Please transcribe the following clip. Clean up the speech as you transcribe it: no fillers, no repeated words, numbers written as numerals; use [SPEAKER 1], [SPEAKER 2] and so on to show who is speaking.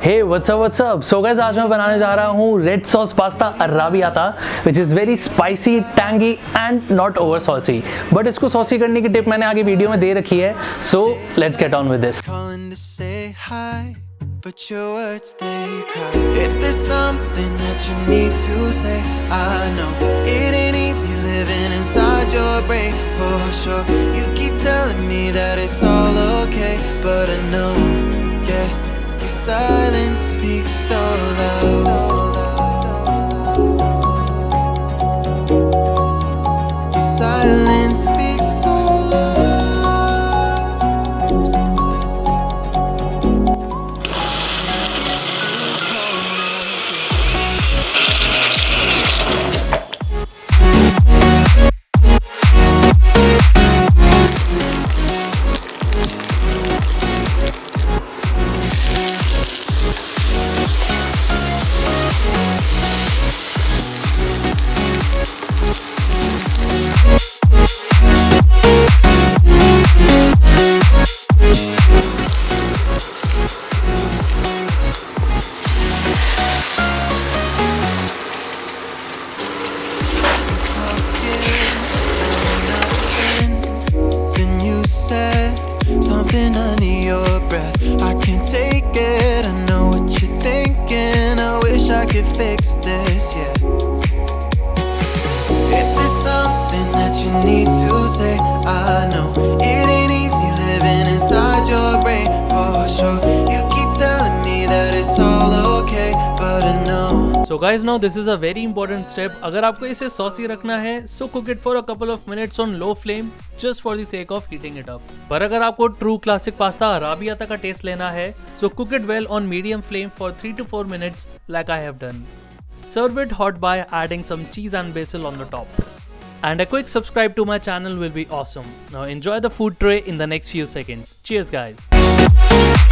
[SPEAKER 1] Hey, what's up? So guys, आज मैं बनाने जा रहा हूँ red sauce pasta arrabbiata, which is very spicy, tangy and not over saucy. But इसको सॉसी करने की टिप मैंने आगे वीडियो में दे रखी है. So let's get on with this.
[SPEAKER 2] But your words they cry. If there's something that you need to say, I know it ain't easy living inside your brain for sure. You keep telling me that it's all okay, but I know, yeah, your silence speaks so loud. Your silence speaks so loud. Something under your breath, I can't take it. I know what you're thinking. I wish I could fix this, yeah. If there's something that you need to say, I know it ain't easy living inside your brain for sure. You keep telling me that it's all okay, but I know.
[SPEAKER 1] So guys, now this is a very important step. अगर आपको इसे saucy रखना है, so cook it for a couple of minutes on low flame, just for the sake of heating it up. पर अगर आपको true classic pasta arrabbiata का test लेना है, so cook it well on medium flame for 3 to 4 minutes, like I have done. Serve it hot by adding some cheese and basil on the top. And a quick subscribe to my channel will be awesome. Now enjoy the food tray in the next few seconds. Cheers guys.